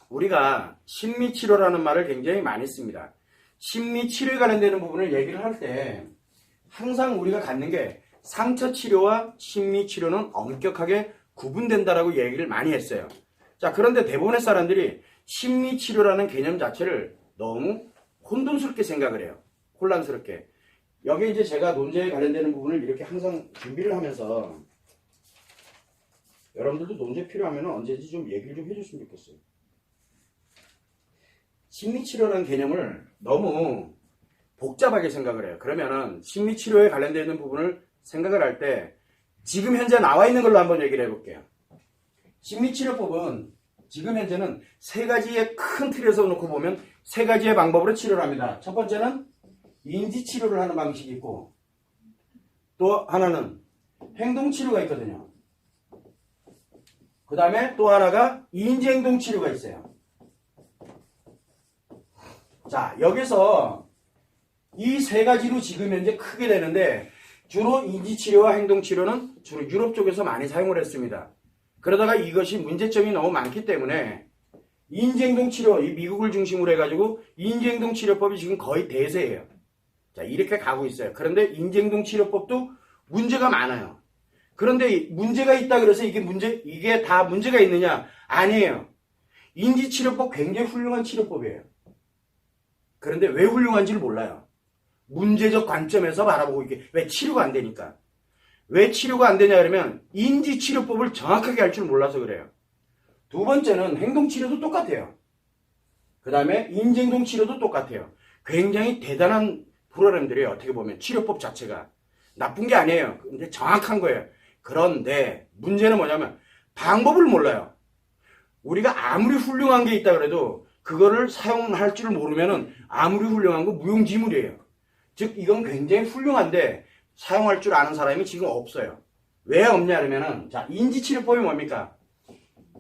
우리가 심리치료라는 말을 굉장히 많이 씁니다. 심리치료에 관련되는 부분을 얘기를 할 때 항상 우리가 갖는 게 상처치료와 심리치료는 엄격하게 구분된다라고 얘기를 많이 했어요. 자, 그런데 대부분의 사람들이 심리치료라는 개념 자체를 너무 혼돈스럽게 생각을 해요. 혼란스럽게. 여기 이제 제가 논제에 관련되는 부분을 이렇게 항상 준비를 하면서 여러분들도 논제 필요하면 언제든지 좀 얘기를 좀 해줬으면 좋겠어요. 심리치료라는 개념을 너무 복잡하게 생각을 해요. 그러면은 심리치료에 관련되어 있는 부분을 생각을 할 때 지금 현재 나와 있는 걸로 한번 얘기를 해볼게요. 심리치료법은 지금 현재는 세 가지의 큰 틀에서 놓고 보면 세 가지의 방법으로 치료를 합니다. 첫 번째는 인지치료를 하는 방식이 있고 또 하나는 행동치료가 있거든요. 그 다음에 또 하나가 인지행동치료가 있어요. 자, 여기서 이 세 가지로 지금 현재 크게 되는데 주로 인지치료와 행동치료는 주로 유럽 쪽에서 많이 사용을 했습니다. 그러다가 이것이 문제점이 너무 많기 때문에 인지행동치료, 이 미국을 중심으로 해가지고 인지행동치료법이 지금 거의 대세예요. 자, 이렇게 가고 있어요. 그런데 인지행동치료법도 문제가 많아요. 그런데 문제가 있다 그래서 이게 다 문제가 있느냐? 아니에요. 인지치료법 굉장히 훌륭한 치료법이에요. 그런데 왜 훌륭한지를 몰라요. 문제적 관점에서 바라보고 이게 왜 치료가 안 되니까. 왜 치료가 안 되냐 그러면 인지치료법을 정확하게 할 줄 몰라서 그래요. 두 번째는 행동치료도 똑같아요. 그 다음에 인지행동치료도 똑같아요. 굉장히 대단한 프로그램들이에요. 어떻게 보면 치료법 자체가. 나쁜 게 아니에요. 근데 정확한 거예요. 그런데 문제는 뭐냐면 방법을 몰라요. 우리가 아무리 훌륭한 게 있다 그래도 그거를 사용할 줄 모르면은 아무리 훌륭한 거 무용지물이에요. 즉 이건 굉장히 훌륭한데 사용할 줄 아는 사람이 지금 없어요. 왜 없냐 그러면은 자, 인지치료법이 뭡니까?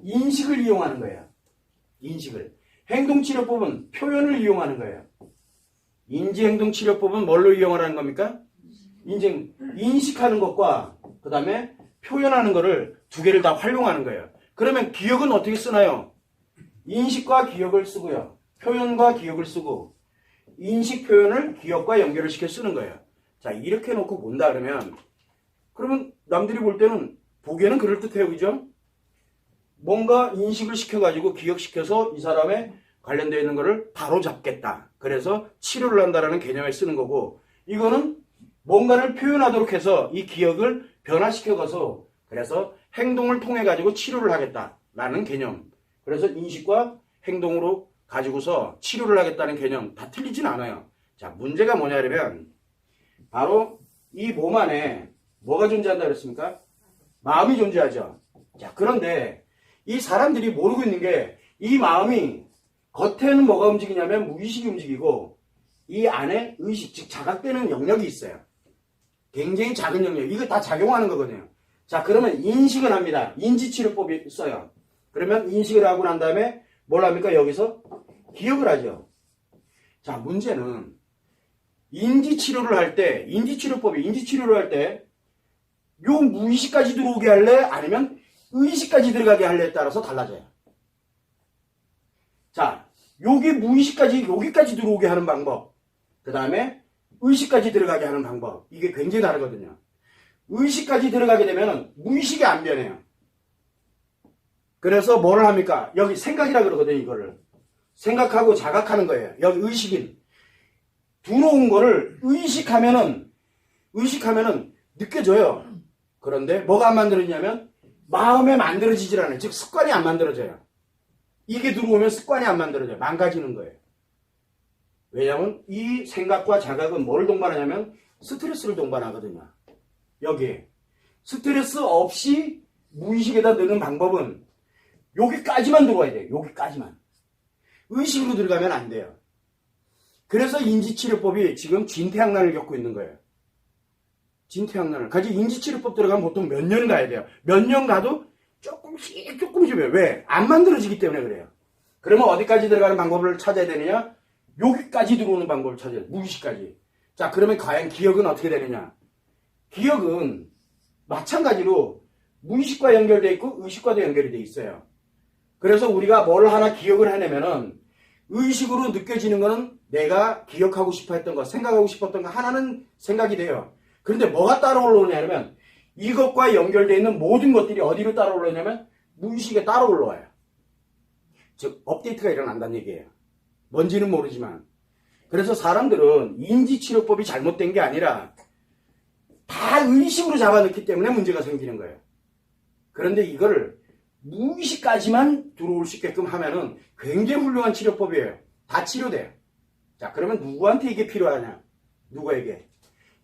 인식을 이용하는 거예요. 인식을. 행동치료법은 표현을 이용하는 거예요. 인지행동치료법은 뭘로 이용을 하는 겁니까? 인식하는 것과 그 다음에 표현하는 거를 두 개를 다 활용하는 거예요. 그러면 기억은 어떻게 쓰나요? 인식과 기억을 쓰고요. 표현과 기억을 쓰고 인식 표현을 기억과 연결을 시켜 쓰는 거예요. 자, 이렇게 놓고 본다 그러면 남들이 볼 때는 보기에는 그럴듯해요. 그죠? 뭔가 인식을 시켜가지고 기억시켜서 이 사람의 관련되어 있는 거를 바로 잡겠다. 그래서 치료를 한다라는 개념에 쓰는 거고 이거는 뭔가를 표현하도록 해서 이 기억을 변화시켜가서 그래서 행동을 통해 가지고 치료를 하겠다라는 개념. 그래서 인식과 행동으로 가지고서 치료를 하겠다는 개념 다 틀리진 않아요. 자, 문제가 뭐냐면 바로 이 몸 안에 뭐가 존재한다 그랬습니까? 마음이 존재하죠. 자, 그런데 이 사람들이 모르고 있는 게 이 마음이 겉에는 뭐가 움직이냐면 무의식이 움직이고 이 안에 의식, 즉 자각되는 영역이 있어요. 굉장히 작은 영역. 이거 다 작용하는 거거든요. 자, 그러면 인식을 합니다. 인지치료법이 있어요. 그러면 인식을 하고 난 다음에 뭘 합니까? 여기서 기억을 하죠. 자, 문제는 인지치료를 할 때, 인지치료를 할 때 요 무의식까지 들어오게 할래? 아니면 의식까지 들어가게 할래에 따라서 달라져요. 자, 여기까지 들어오게 하는 방법. 그 다음에 의식까지 들어가게 하는 방법. 이게 굉장히 다르거든요. 의식까지 들어가게 되면 무의식이 안 변해요. 그래서 뭐를 합니까? 여기 생각이라 그러거든요, 이거를. 생각하고 자각하는 거예요. 여기 의식인. 들어온 거를 의식하면은 느껴져요. 그런데 뭐가 안 만들어지냐면 마음에 만들어지질 않아요. 즉 습관이 안 만들어져요. 이게 들어오면 습관이 안 만들어져요. 망가지는 거예요. 왜냐하면 이 생각과 자각은 뭐를 동반하냐면 스트레스를 동반하거든요. 여기에. 스트레스 없이 무의식에다 넣는 방법은 여기까지만 들어와야 돼요. 여기까지만. 의식으로 들어가면 안 돼요. 그래서 인지치료법이 지금 진퇴양난을 겪고 있는 거예요. 진퇴양난을. 가지 인지치료법 들어가면 보통 몇 년 가야 돼요. 몇 년 가도 조금씩 왜? 안 만들어지기 때문에 그래요. 그러면 어디까지 들어가는 방법을 찾아야 되느냐? 여기까지 들어오는 방법을 찾아야 돼요. 무의식까지. 자, 그러면 과연 기억은 어떻게 되느냐? 기억은 마찬가지로 무의식과 연결되어 있고 의식과도 연결이 되어 있어요. 그래서 우리가 뭘 하나 기억을 해내면은 의식으로 느껴지는 거는 내가 기억하고 싶어 했던 거, 생각하고 싶었던 거 하나는 생각이 돼요. 그런데 뭐가 따라 올라오냐면 이것과 연결되어 있는 모든 것들이 어디로 따라 올라오냐면 무의식에 따라 올라와요. 즉 업데이트가 일어난다는 얘기예요. 뭔지는 모르지만. 그래서 사람들은 인지치료법이 잘못된 게 아니라 다 의식으로 잡아넣기 때문에 문제가 생기는 거예요. 그런데 이거를 무의식까지만 들어올 수 있게끔 하면은 굉장히 훌륭한 치료법이에요. 다 치료돼요. 자, 그러면 누구한테 이게 필요하냐? 누구에게?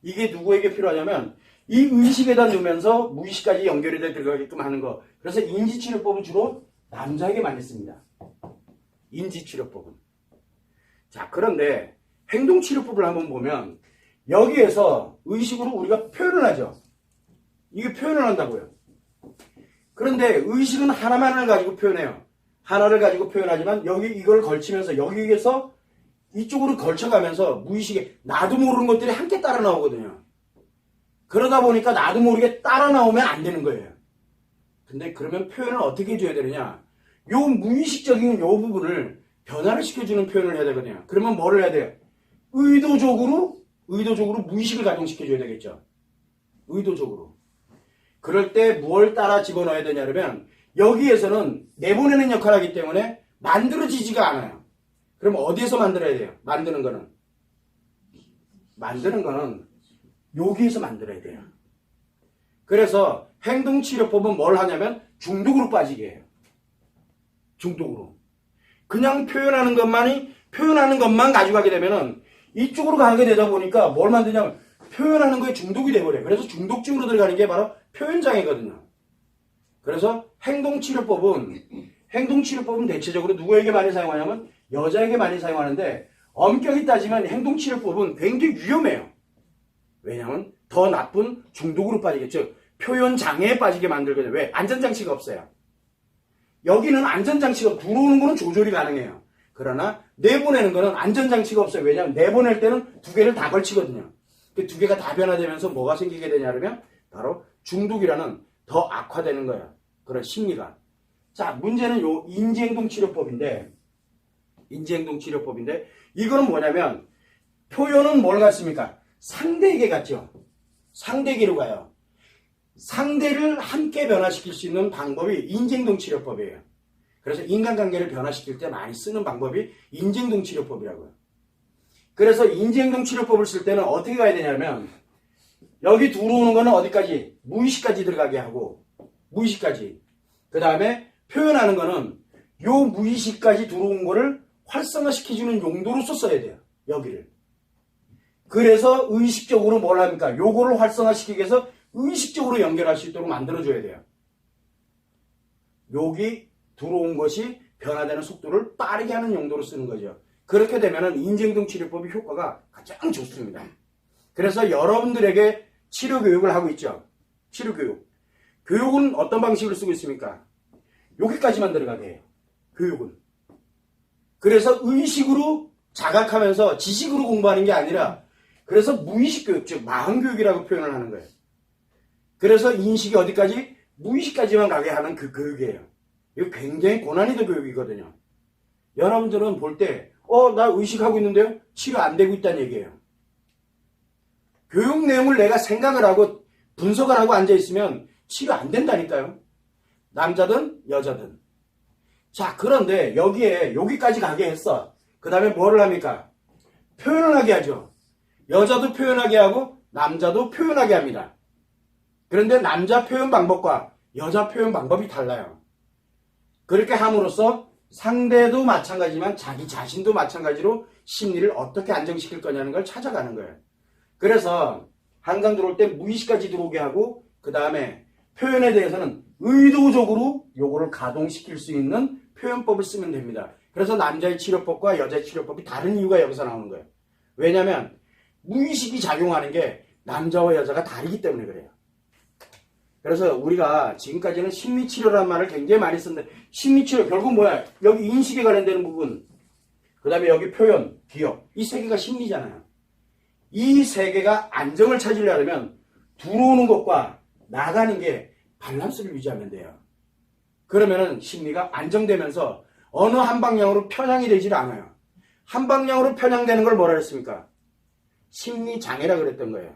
이게 누구에게 필요하냐면 이 의식에다 넣으면서 무의식까지 연결이 돼 들어가게끔 하는 거. 그래서 인지치료법은 주로 남자에게 많이 씁니다. 인지치료법은. 자, 그런데 행동치료법을 한번 보면 여기에서 의식으로 우리가 표현을 하죠. 이게 표현을 한다고요. 그런데 의식은 하나만을 가지고 표현해요. 하나를 가지고 표현하지만 여기 이걸 걸치면서 여기에서 이쪽으로 걸쳐가면서 무의식에 나도 모르는 것들이 함께 따라 나오거든요. 그러다 보니까 나도 모르게 따라 나오면 안 되는 거예요. 근데 그러면 표현을 어떻게 해줘야 되느냐? 요 무의식적인 요 부분을 변화를 시켜주는 표현을 해야 되거든요. 그러면 뭐를 해야 돼요? 의도적으로 무의식을 가동시켜줘야 되겠죠. 의도적으로. 그럴 때 무엇을 따라 집어넣어야 되냐 그러면 여기에서는 내보내는 역할을 하기 때문에 만들어지지가 않아요. 그럼 어디에서 만들어야 돼요? 만드는 거는 여기에서 만들어야 돼요. 그래서 행동치료법은 뭘 하냐면 중독으로 빠지게 해요. 중독으로. 그냥 표현하는 것만 가져가게 되면은 이쪽으로 가게 되다 보니까 뭘 만드냐면 표현하는 거에 중독이 돼버려요. 그래서 중독증으로 들어가는 게 바로 표현장애거든요. 그래서 행동치료법은 대체적으로 누구에게 많이 사용하냐면 여자에게 많이 사용하는데 엄격히 따지면 행동치료법은 굉장히 위험해요. 왜냐하면 더 나쁜 중독으로 빠지겠죠. 표현장애에 빠지게 만들거든요. 왜? 안전장치가 없어요. 여기는 안전장치가 들어오는 거는 조절이 가능해요. 그러나 내보내는 거는 안전장치가 없어요. 왜냐하면 내보낼 때는 두 개를 다 걸치거든요. 그 두 개가 다 변화되면서 뭐가 생기게 되냐 그러면 바로 중독이라는 더 악화되는 거예요. 그런 심리가. 자, 문제는 요 인지행동치료법인데 이거는 뭐냐면 표현은 뭘 갖습니까? 상대에게 갖죠. 상대에게로 가요. 상대를 함께 변화시킬 수 있는 방법이 인지행동치료법이에요. 그래서 인간관계를 변화시킬 때 많이 쓰는 방법이 인지행동치료법이라고요. 그래서 인지행동치료법을 쓸 때는 어떻게 가야 되냐면 여기 들어오는 거는 어디까지? 무의식까지 들어가게 하고 무의식까지. 그 다음에 표현하는 거는 요 무의식까지 들어온 거를 활성화시켜주는 용도로서 써야 돼요. 여기를. 그래서 의식적으로 뭘 합니까? 요거를 활성화시키기 위해서 의식적으로 연결할 수 있도록 만들어줘야 돼요. 여기 들어온 것이 변화되는 속도를 빠르게 하는 용도로 쓰는 거죠. 그렇게 되면 인지행동치료법의 효과가 가장 좋습니다. 그래서 여러분들에게 치료교육을 하고 있죠. 치료교육. 교육은 어떤 방식으로 쓰고 있습니까? 여기까지만 들어가게 해요. 교육은. 그래서 의식으로 자각하면서 지식으로 공부하는 게 아니라 그래서 무의식 교육, 즉 마음교육이라고 표현을 하는 거예요. 그래서 인식이 어디까지? 무의식까지만 가게 하는 그 교육이에요. 이거 굉장히 고난이도 교육이거든요. 여러분들은 볼 때 나 의식하고 있는데요? 치료 안 되고 있다는 얘기예요. 교육 내용을 내가 생각을 하고 분석을 하고 앉아있으면 치료 안 된다니까요. 남자든 여자든. 자, 그런데 여기까지 가게 했어. 그 다음에 뭐를 합니까? 표현을 하게 하죠. 여자도 표현하게 하고 남자도 표현하게 합니다. 그런데 남자 표현 방법과 여자 표현 방법이 달라요. 그렇게 함으로써 상대도 마찬가지지만 자기 자신도 마찬가지로 심리를 어떻게 안정시킬 거냐는 걸 찾아가는 거예요. 그래서 한강 들어올 때 무의식까지 들어오게 하고 그 다음에 표현에 대해서는 의도적으로 요거를 가동시킬 수 있는 표현법을 쓰면 됩니다. 그래서 남자의 치료법과 여자의 치료법이 다른 이유가 여기서 나오는 거예요. 왜냐하면 무의식이 작용하는 게 남자와 여자가 다르기 때문에 그래요. 그래서 우리가 지금까지는 심리치료라는 말을 굉장히 많이 썼는데 심리치료 결국 뭐야? 여기 인식에 관련되는 부분 그 다음에 여기 표현, 기억 이 세 개가 심리잖아요. 이 세 개가 안정을 찾으려면 들어오는 것과 나가는 게 밸런스를 유지하면 돼요. 그러면은 심리가 안정되면서 어느 한 방향으로 편향이 되질 않아요. 한 방향으로 편향되는 걸 뭐라 했습니까? 심리장애라 그랬던 거예요.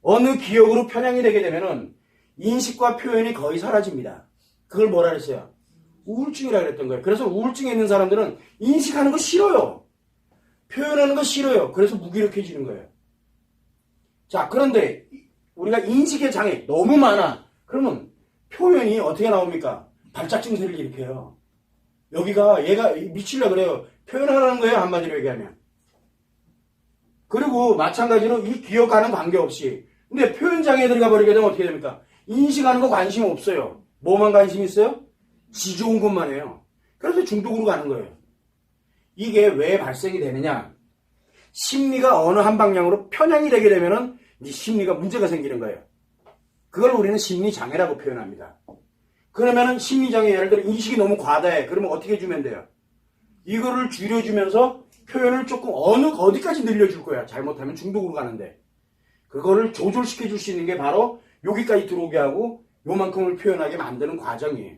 어느 기억으로 편향이 되게 되면은 인식과 표현이 거의 사라집니다. 그걸 뭐라 그랬어요? 우울증이라 그랬던 거예요. 그래서 우울증에 있는 사람들은 인식하는 거 싫어요. 표현하는 거 싫어요. 그래서 무기력해지는 거예요. 자, 그런데 우리가 인식의 장애 너무 많아. 그러면 표현이 어떻게 나옵니까? 발작 증세를 일으켜요. 여기가 얘가 미치려고 그래요. 표현하라는 거예요. 한마디로 얘기하면. 그리고 마찬가지로 이 기억과는 관계없이 근데 표현장애에 들어가 버리게 되면 어떻게 됩니까? 인식하는 거 관심 없어요. 뭐만 관심 있어요? 지 좋은 것만 해요. 그래서 중독으로 가는 거예요. 이게 왜 발생이 되느냐? 심리가 어느 한 방향으로 편향이 되게 되면은 이제 심리가 문제가 생기는 거예요. 그걸 우리는 심리장애라고 표현합니다. 그러면은 심리장애 예를 들어 인식이 너무 과다해. 그러면 어떻게 해주면 돼요? 이거를 줄여주면서 표현을 조금 어디까지 늘려줄 거야. 잘못하면 중독으로 가는데. 그거를 조절시켜 줄 수 있는 게 바로 여기까지 들어오게 하고 요만큼을 표현하게 만드는 과정이에요.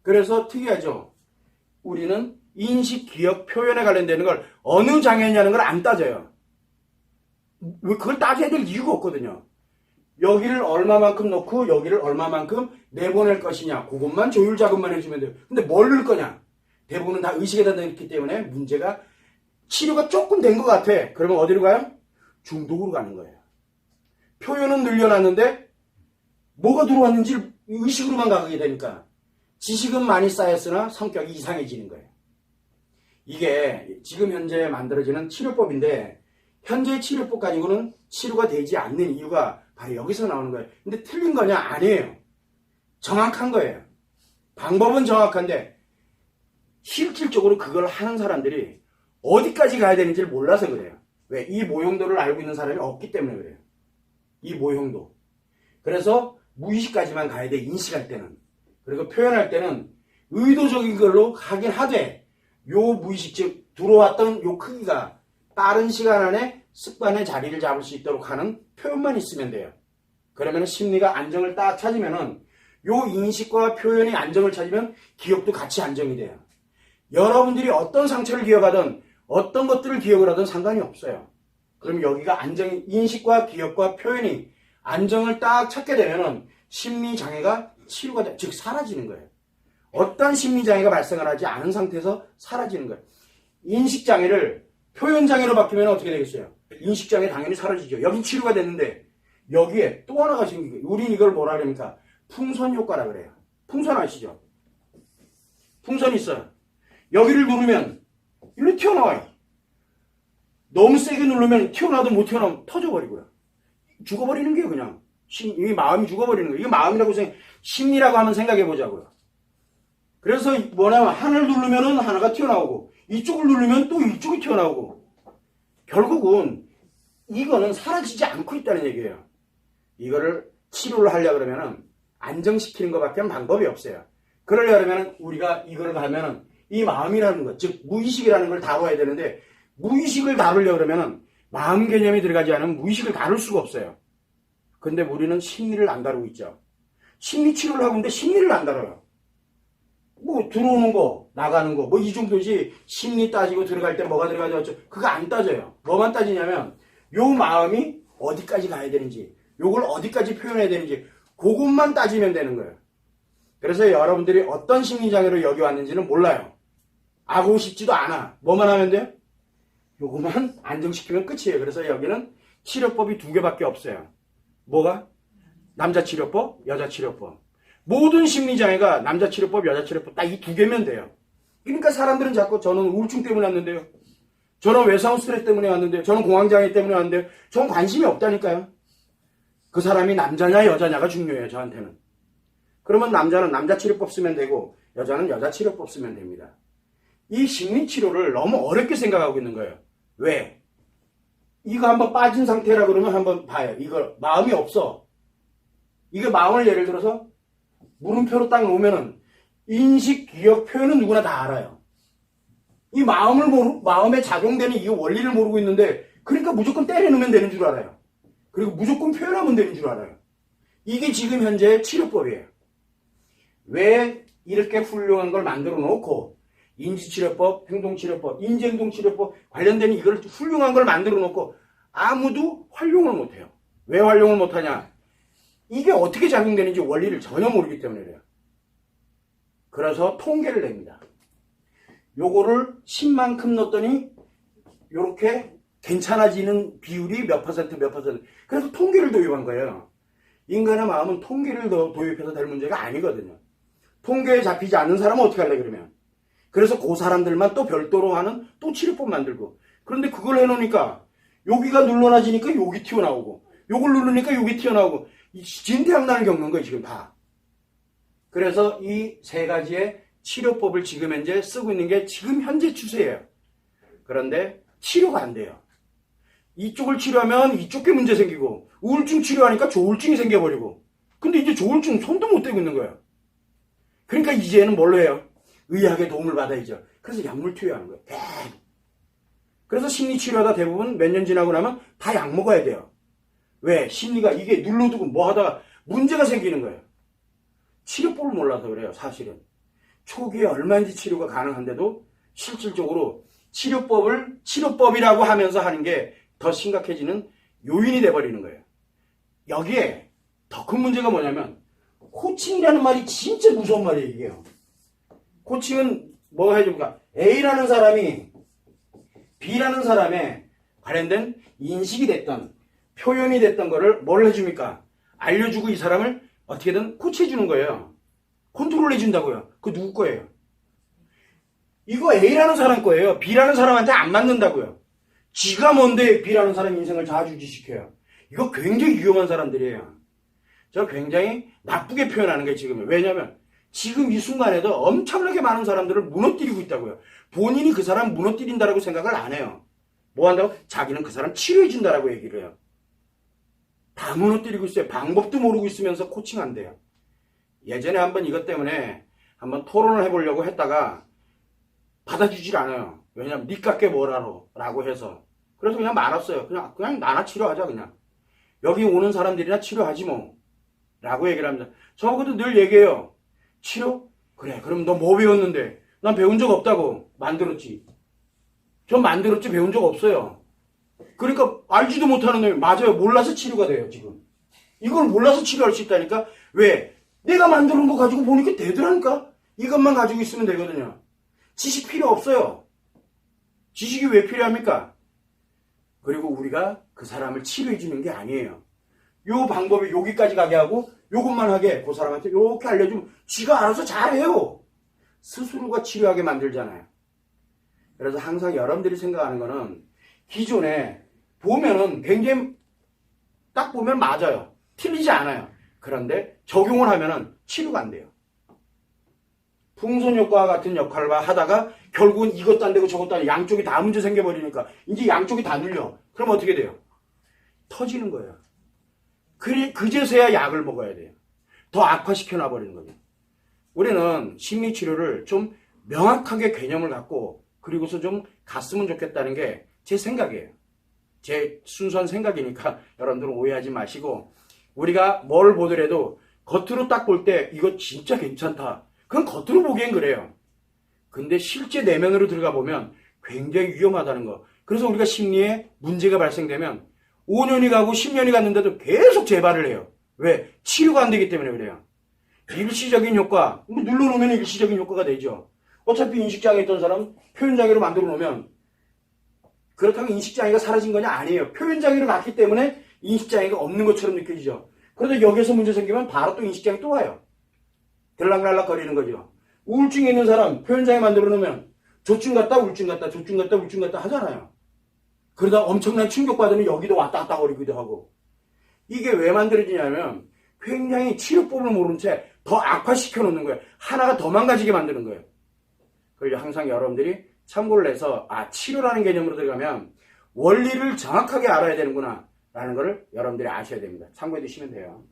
그래서 특이하죠. 우리는 인식, 기억, 표현에 관련되는 걸 어느 장애냐는 걸 안 따져요. 그걸 따져야 될 이유가 없거든요. 여기를 얼마만큼 넣고 여기를 얼마만큼 내보낼 것이냐. 그것만 조율 작업만 해주면 돼요. 근데 뭘 넣을 거냐. 대부분은 다 의식에다 넣기 때문에 문제가 치료가 조금 된 것 같아. 그러면 어디로 가요? 중독으로 가는 거예요. 표현은 늘려놨는데 뭐가 들어왔는지 의식으로만 가게 되니까 지식은 많이 쌓였으나 성격이 이상해지는 거예요. 이게 지금 현재 만들어지는 치료법인데 현재 치료법 가지고는 치료가 되지 않는 이유가 바로 여기서 나오는 거예요. 근데 틀린 거냐? 아니에요. 정확한 거예요. 방법은 정확한데 실질적으로 그걸 하는 사람들이 어디까지 가야 되는지를 몰라서 그래요. 왜? 이 모형도를 알고 있는 사람이 없기 때문에 그래요. 이 모형도. 그래서 무의식까지만 가야 돼. 인식할 때는. 그리고 표현할 때는 의도적인 걸로 하긴 하되 요 무의식 즉 들어왔던 요 크기가 빠른 시간 안에 습관의 자리를 잡을 수 있도록 하는 표현만 있으면 돼요. 그러면 심리가 안정을 딱 찾으면은 요 인식과 표현이 안정을 찾으면 기억도 같이 안정이 돼요. 여러분들이 어떤 상처를 기억하든 어떤 것들을 기억을 하든 상관이 없어요. 그럼 여기가 인식과 기억과 표현이 안정을 딱 찾게 되면은 심리장애가 치료가 돼, 즉 사라지는 거예요. 어떤 심리장애가 발생을 하지 않은 상태에서 사라지는 거예요. 인식장애를 표현장애로 바뀌면 어떻게 되겠어요? 인식장애 당연히 사라지죠. 여긴 치료가 됐는데 여기에 또 하나가 생기고 우린 이걸 뭐라 그럽니까? 풍선 효과라 그래요. 풍선 아시죠? 풍선이 있어요. 여기를 누르면 일로 튀어나와요. 너무 세게 누르면 튀어나와도 못 튀어나오면 터져버리고요. 죽어버리는 게요 그냥. 이 마음이 죽어버리는 거예요. 이게 마음이라고 심리라고 하면 생각해보자고요. 그래서 뭐냐면 하나를 누르면 하나가 튀어나오고 이쪽을 누르면 또 이쪽이 튀어나오고 결국은 이거는 사라지지 않고 있다는 얘기예요. 이거를 치료를 하려고 그러면은 안정시키는 것밖에 방법이 없어요. 그러려면 우리가 이걸 하면은 이 마음이라는 것, 즉 무의식이라는 걸 다뤄야 되는데 무의식을 다루려고 그러면은 마음 개념이 들어가지 않으면 무의식을 다룰 수가 없어요. 근데 우리는 심리를 안 다루고 있죠. 심리 치료를 하고 있는데 심리를 안 다뤄요. 뭐 들어오는 거, 나가는 거, 뭐 이 정도지 심리 따지고 들어갈 때 뭐가 들어가죠? 그거 안 따져요. 뭐만 따지냐면 요 마음이 어디까지 가야 되는지, 요걸 어디까지 표현해야 되는지 그것만 따지면 되는 거예요. 그래서 여러분들이 어떤 심리장애로 여기 왔는지는 몰라요. 알고 싶지도 않아. 뭐만 하면 돼요? 요것만 안정시키면 끝이에요. 그래서 여기는 치료법이 2개밖에 없어요. 뭐가? 남자 치료법, 여자 치료법. 모든 심리장애가 남자 치료법, 여자 치료법 딱 이 2개면 돼요. 그러니까 사람들은 자꾸 저는 우울증 때문에 왔는데요. 저는 외상 스트레스 때문에 왔는데요. 저는 공황장애 때문에 왔는데요. 저는 관심이 없다니까요. 그 사람이 남자냐 여자냐가 중요해요. 저한테는. 그러면 남자는 남자 치료법 쓰면 되고 여자는 여자 치료법 쓰면 됩니다. 이 심리치료를 너무 어렵게 생각하고 있는 거예요. 왜? 이거 한번 빠진 상태라 그러면 한번 봐요. 이거 마음이 없어. 이거 마음을 예를 들어서 물음표로 딱 놓으면은 인식, 기억, 표현은 누구나 다 알아요. 이 마음에 작용되는 이 원리를 모르고 있는데 그러니까 무조건 때려놓으면 되는 줄 알아요. 그리고 무조건 표현하면 되는 줄 알아요. 이게 지금 현재 치료법이에요. 왜 이렇게 훌륭한 걸 만들어 놓고 인지치료법, 행동치료법, 인지행동치료법 관련된 이걸 훌륭한 걸 만들어 놓고 아무도 활용을 못해요. 왜 활용을 못하냐? 이게 어떻게 작용되는지 원리를 전혀 모르기 때문에 그래요. 그래서 통계를 냅니다. 요거를 10만큼 넣었더니 요렇게 괜찮아지는 비율이 몇 퍼센트 몇 퍼센트. 그래서 통계를 도입한 거예요. 인간의 마음은 통계를 도입해서 될 문제가 아니거든요. 통계에 잡히지 않는 사람은 어떻게 할래 그러면? 그래서 그 사람들만 또 별도로 하는 또 치료법 만들고. 그런데 그걸 해놓으니까 여기가 눌러놔지니까 여기 튀어나오고 요걸 누르니까 여기 튀어나오고 진퇴양난을 겪는 거예요 지금 다. 그래서 이 세 가지의 치료법을 지금 현재 쓰고 있는 게 지금 현재 추세예요. 그런데 치료가 안 돼요. 이쪽을 치료하면 이쪽에 문제 생기고 우울증 치료하니까 조울증이 생겨버리고 근데 이제 조울증 손도 못 대고 있는 거예요. 그러니까 이제는 뭘로 해요? 의학의 도움을 받아야죠. 그래서 약물 투여하는 거예요. 그래서 심리치료하다 대부분 몇 년 지나고 나면 다 약 먹어야 돼요. 왜? 심리가 이게 눌러두고 뭐 하다가 문제가 생기는 거예요. 치료법을 몰라서 그래요 사실은. 초기에 얼마인지 치료가 가능한데도 실질적으로 치료법이라고 하면서 하는 게 더 심각해지는 요인이 돼버리는 거예요. 여기에 더 큰 문제가 뭐냐면 코칭이라는 말이 진짜 무서운 말이에요 이게요. 코칭은 뭐 해줍니까? A라는 사람이 B라는 사람에 관련된 인식이 됐던 표현이 됐던 거를 뭘 해줍니까? 알려주고 이 사람을 어떻게든 코치해주는 거예요. 컨트롤 해준다고요. 그거 누구 거예요? 이거 A라는 사람 거예요. B라는 사람한테 안 맞는다고요. 지가 뭔데 B라는 사람 인생을 좌지우지시켜요. 이거 굉장히 위험한 사람들이에요. 저 굉장히 나쁘게 표현하는 게 지금이에요. 왜냐하면 지금 이 순간에도 엄청나게 많은 사람들을 무너뜨리고 있다고요. 본인이 그 사람 무너뜨린다라고 생각을 안 해요. 뭐 한다고? 자기는 그 사람 치료해준다라고 얘기를 해요. 다 무너뜨리고 있어요. 방법도 모르고 있으면서 코칭한대요. 예전에 한번 이것 때문에 한번 토론을 해보려고 했다가 받아주질 않아요. 왜냐면 니깎게 뭐라로 라고 해서. 그래서 그냥 말았어요. 그냥 나나 치료하자 그냥. 여기 오는 사람들이나 치료하지 뭐 라고 얘기를 합니다. 저하고도 늘 얘기해요. 치료? 그래 그럼 너 뭐 배웠는데? 난 배운 적 없다고. 만들었지. 전 만들었지 배운 적 없어요. 그러니까 알지도 못하는 놈이 맞아요. 몰라서 치료가 돼요 지금. 이걸 몰라서 치료할 수 있다니까. 왜? 내가 만들어 놓은 거 가지고 보니까 되더라니까. 이것만 가지고 있으면 되거든요. 지식 필요 없어요. 지식이 왜 필요합니까? 그리고 우리가 그 사람을 치료해 주는 게 아니에요. 요 방법이 여기까지 가게 하고 요것만 하게 그 사람한테 요렇게 알려주면 지가 알아서 잘해요. 스스로가 치료하게 만들잖아요. 그래서 항상 여러분들이 생각하는 거는 기존에 보면은 굉장히 딱 보면 맞아요. 틀리지 않아요. 그런데 적용을 하면은 치료가 안 돼요. 풍선효과와 같은 역할을 하다가 결국은 이것도 안 되고 저것도 안 되고 양쪽이 다 문제 생겨버리니까 이제 양쪽이 다 눌려. 그럼 어떻게 돼요? 터지는 거예요. 그제서야 약을 먹어야 돼요. 더 악화시켜 놔버리는 거죠. 우리는 심리치료를 좀 명확하게 개념을 갖고 그리고서 좀 갔으면 좋겠다는 게 제 생각이에요. 제 순수한 생각이니까 여러분들은 오해하지 마시고 우리가 뭘 보더라도 겉으로 딱 볼 때 이거 진짜 괜찮다. 그건 겉으로 보기엔 그래요. 근데 실제 내면으로 들어가 보면 굉장히 위험하다는 거. 그래서 우리가 심리에 문제가 발생되면 5년이 가고 10년이 갔는데도 계속 재발을 해요. 왜? 치료가 안 되기 때문에 그래요. 일시적인 효과, 눌러놓으면 일시적인 효과가 되죠. 어차피 인식장애 있던 사람 표현장애로 만들어 놓으면 그렇다고 인식장애가 사라진 거냐? 아니에요. 표현장애를 낳기 때문에 인식장애가 없는 것처럼 느껴지죠. 그런데 여기서 문제 생기면 바로 또 인식장애 또 와요. 들락날락 거리는 거죠. 우울증이 있는 사람 표현장애 만들어 놓으면 조증 같다 우울증 같다 조증 같다 우울증 같다 하잖아요. 그러다 엄청난 충격받으면 여기도 왔다 갔다 거리기도 하고. 이게 왜 만들어지냐면 굉장히 치료법을 모른 채 더 악화시켜 놓는 거예요. 하나가 더 망가지게 만드는 거예요. 그래서 항상 여러분들이 참고를 해서 치료라는 개념으로 들어가면 원리를 정확하게 알아야 되는구나 라는 거를 여러분들이 아셔야 됩니다. 참고해 두시면 돼요.